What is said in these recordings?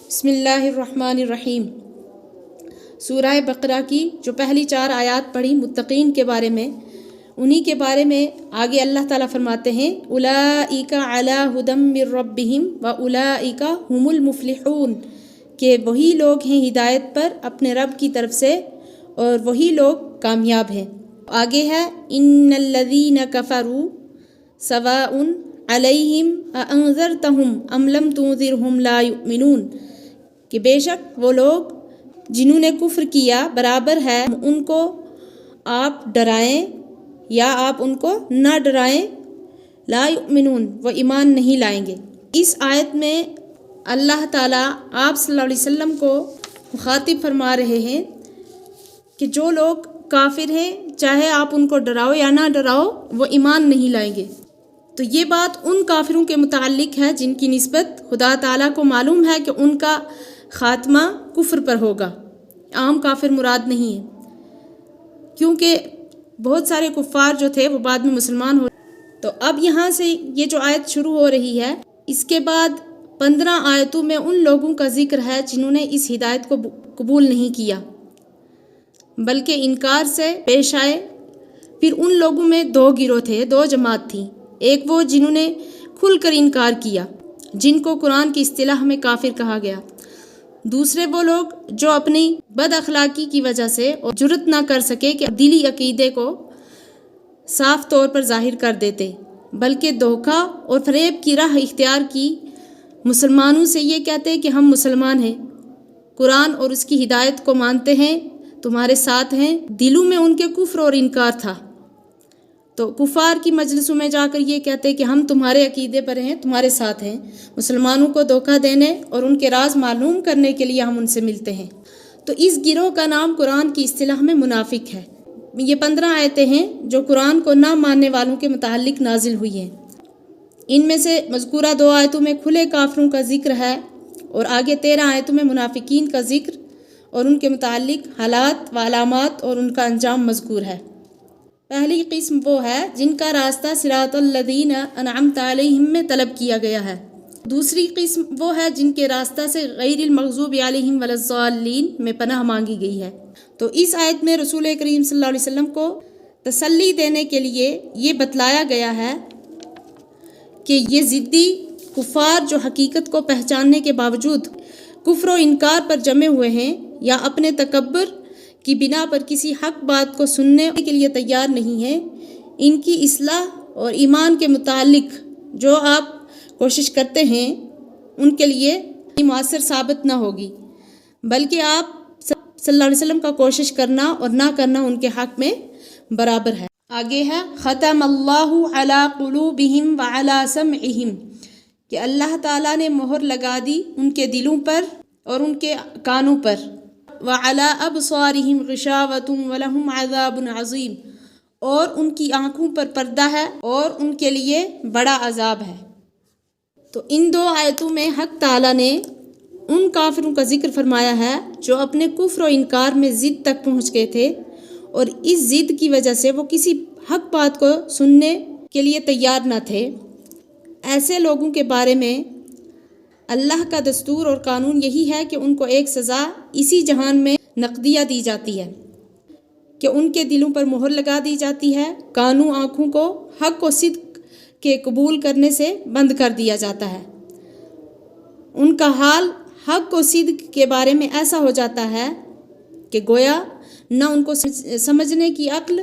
بسم اللہ الرحمن الرحیم۔ سورہ بقرہ کی جو پہلی 4 آیات پڑھی متقین کے بارے میں، انہی کے بارے میں آگے اللہ تعالیٰ فرماتے ہیں اولئک علی ھدی من ربہم واولئک ھم المفلحون، کہ وہی لوگ ہیں ہدایت پر اپنے رب کی طرف سے اور وہی لوگ کامیاب ہیں۔ آگے ہے ان الذین کفروا سواء علیہم اانذرتہم ام لم تنذرہم لا یؤمنون، کہ بے شک وہ لوگ جنہوں نے کفر کیا برابر ہے ان کو آپ ڈرائیں یا آپ ان کو نہ ڈرائیں، لا یؤمنون، وہ ایمان نہیں لائیں گے۔ اس آیت میں اللہ تعالیٰ آپ صلی اللہ علیہ وسلم کو مخاطب فرما رہے ہیں کہ جو لوگ کافر ہیں چاہے آپ ان کو ڈراؤ یا نہ ڈراؤ وہ ایمان نہیں لائیں گے۔ تو یہ بات ان کافروں کے متعلق ہے جن کی نسبت خدا تعالیٰ کو معلوم ہے کہ ان کا خاتمہ کفر پر ہوگا، عام کافر مراد نہیں ہے، کیونکہ بہت سارے کفار جو تھے وہ بعد میں مسلمان ہو۔ تو اب یہاں سے یہ جو آیت شروع ہو رہی ہے، اس کے بعد 15 آیتوں میں ان لوگوں کا ذکر ہے جنہوں نے اس ہدایت کو قبول نہیں کیا بلکہ انکار سے پیش آئے۔ پھر ان لوگوں میں 2 گروہ تھے، 2 جماعت تھیں۔ ایک وہ جنہوں نے کھل کر انکار کیا، جن کو قرآن کی اصطلاح میں کافر کہا گیا۔ دوسرے وہ لوگ جو اپنی بد اخلاقی کی وجہ سے اور جرأت نہ کر سکے کہ دلی عقیدے کو صاف طور پر ظاہر کر دیتے، بلکہ دھوکہ اور فریب کی راہ اختیار کی، مسلمانوں سے یہ کہتے کہ ہم مسلمان ہیں، قرآن اور اس کی ہدایت کو مانتے ہیں، تمہارے ساتھ ہیں، دلوں میں ان کے کفر اور انکار تھا۔ تو کفار کی مجلسوں میں جا کر یہ کہتے کہ ہم تمہارے عقیدے پر ہیں، تمہارے ساتھ ہیں، مسلمانوں کو دھوکہ دینے اور ان کے راز معلوم کرنے کے لیے ہم ان سے ملتے ہیں۔ تو اس گروہ کا نام قرآن کی اصطلاح میں منافق ہے۔ یہ 15 آیتیں ہیں جو قرآن کو نہ ماننے والوں کے متعلق نازل ہوئی ہیں۔ ان میں سے مذکورہ 2 آیتوں میں کھلے کافروں کا ذکر ہے اور آگے 13 آیتوں میں منافقین کا ذکر اور ان کے متعلق حالات و علامات اور ان کا انجام مذکور ہے۔ پہلی قسم وہ ہے جن کا راستہ صراط الذین انعمت علیہم میں طلب کیا گیا ہے۔ دوسری قسم وہ ہے جن کے راستہ سے غیر المغضوب علیہم ولا الضالین میں پناہ مانگی گئی ہے۔ تو اس آیت میں رسول کریم صلی اللہ علیہ وسلم کو تسلی دینے کے لیے یہ بتلایا گیا ہے کہ یہ ضدی کفار جو حقیقت کو پہچاننے کے باوجود کفر و انکار پر جمے ہوئے ہیں یا اپنے تکبر کی بنا پر کسی حق بات کو سننے کے لیے تیار نہیں ہیں، ان کی اصلاح اور ایمان کے متعلق جو آپ کوشش کرتے ہیں ان کے لیے مؤثر ثابت نہ ہوگی، بلکہ آپ صلی اللہ علیہ وسلم کا کوشش کرنا اور نہ کرنا ان کے حق میں برابر ہے۔ آگے ہے ختم اللہ علی قلوبہم وعلی سمعہم، کہ اللہ تعالیٰ نے مہر لگا دی ان کے دلوں پر اور ان کے کانوں پر، وعلی ابصارہم غشاوۃ ولہم عذاب عظیم، اور ان کی آنکھوں پر پردہ ہے اور ان کے لیے بڑا عذاب ہے۔ تو ان 2 آیتوں میں حق تعالیٰ نے ان کافروں کا ذکر فرمایا ہے جو اپنے کفر و انکار میں ضد تک پہنچ گئے تھے اور اس ضد کی وجہ سے وہ کسی حق بات کو سننے کے لیے تیار نہ تھے۔ ایسے لوگوں کے بارے میں اللہ کا دستور اور قانون یہی ہے کہ ان کو ایک سزا اسی جہان میں نقدیہ دی جاتی ہے، کہ ان کے دلوں پر مہر لگا دی جاتی ہے، کانوں آنکھوں کو حق و صدق کے قبول کرنے سے بند کر دیا جاتا ہے۔ ان کا حال حق و صدق کے بارے میں ایسا ہو جاتا ہے کہ گویا نہ ان کو سمجھنے کی عقل،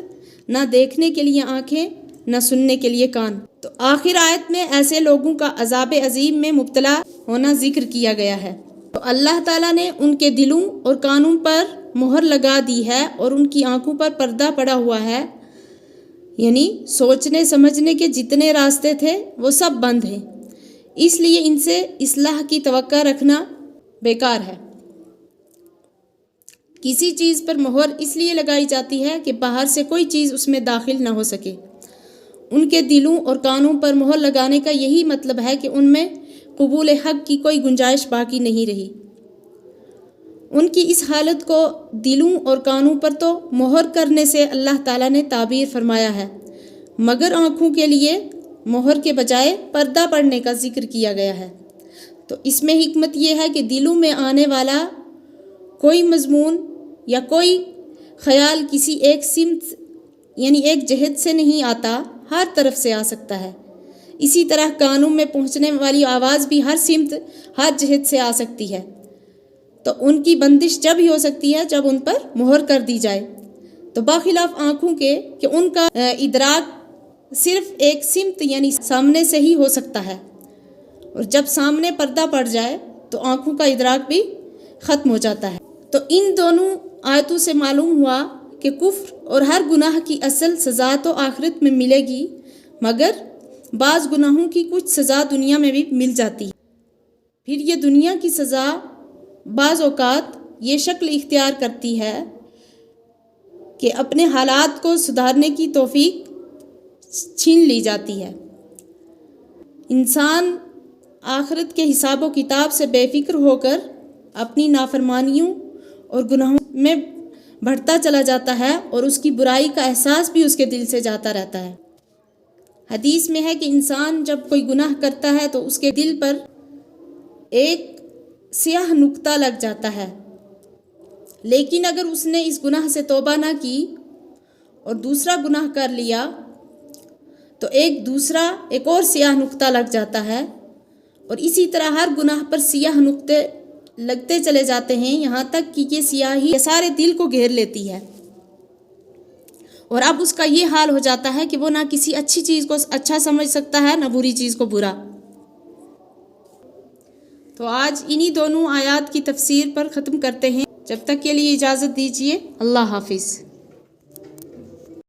نہ دیکھنے کے لیے آنکھیں، نہ سننے کے لیے کان۔ تو آخر آیت میں ایسے لوگوں کا عذاب عظیم میں مبتلا ہونا ذکر کیا گیا ہے۔ تو اللہ تعالیٰ نے ان کے دلوں اور کانوں پر مہر لگا دی ہے اور ان کی آنکھوں پر پردہ پڑا ہوا ہے، یعنی سوچنے سمجھنے کے جتنے راستے تھے وہ سب بند ہیں، اس لیے ان سے اصلاح کی توقع رکھنا بیکار ہے۔ کسی چیز پر مہر اس لیے لگائی جاتی ہے کہ باہر سے کوئی چیز اس میں داخل نہ ہو سکے۔ ان کے دلوں اور کانوں پر مہر لگانے کا یہی مطلب ہے کہ ان میں قبول حق کی کوئی گنجائش باقی نہیں رہی۔ ان کی اس حالت کو دلوں اور کانوں پر تو مہر کرنے سے اللہ تعالیٰ نے تعبیر فرمایا ہے، مگر آنکھوں کے لیے مہر کے بجائے پردہ پڑنے کا ذکر کیا گیا ہے، تو اس میں حکمت یہ ہے کہ دلوں میں آنے والا کوئی مضمون یا کوئی خیال کسی ایک سمت یعنی ایک جہت سے نہیں آتا، ہر طرف سے آ سکتا ہے۔ اسی طرح کانوں میں پہنچنے والی آواز بھی ہر سمت ہر جہت سے آ سکتی ہے، تو ان کی بندش جب ہی ہو سکتی ہے جب ان پر مہر کر دی جائے۔ تو باخلاف آنکھوں کے کہ ان کا ادراک صرف ایک سمت یعنی سامنے سے ہی ہو سکتا ہے، اور جب سامنے پردہ پڑ جائے تو آنکھوں کا ادراک بھی ختم ہو جاتا ہے۔ تو ان دونوں آیتوں سے معلوم ہوا کہ کفر اور ہر گناہ کی اصل سزا تو آخرت میں ملے گی، مگر بعض گناہوں کی کچھ سزا دنیا میں بھی مل جاتی ہے۔ پھر یہ دنیا کی سزا بعض اوقات یہ شکل اختیار کرتی ہے کہ اپنے حالات کو سدھارنے کی توفیق چھین لی جاتی ہے۔ انسان آخرت کے حساب و کتاب سے بے فکر ہو کر اپنی نافرمانیوں اور گناہوں میں بڑھتا چلا جاتا ہے، اور اس کی برائی کا احساس بھی اس کے دل سے جاتا رہتا ہے۔ حدیث میں ہے کہ انسان جب کوئی گناہ کرتا ہے تو اس کے دل پر ایک سیاہ نقطہ لگ جاتا ہے، لیکن اگر اس نے اس گناہ سے توبہ نہ کی اور دوسرا گناہ کر لیا تو ایک اور سیاہ نقطہ لگ جاتا ہے، اور اسی طرح ہر گناہ پر سیاہ نقطے لگتے چلے جاتے ہیں، یہاں تک کہ یہ سیاہی سارے دل کو گھیر لیتی ہے، اور اب اس کا یہ حال ہو جاتا ہے کہ وہ نہ کسی اچھی چیز کو اچھا سمجھ سکتا ہے، نہ بری چیز کو برا۔ تو آج انہی دونوں آیات کی تفسیر پر ختم کرتے ہیں، جب تک کے لیے اجازت دیجیے، اللہ حافظ۔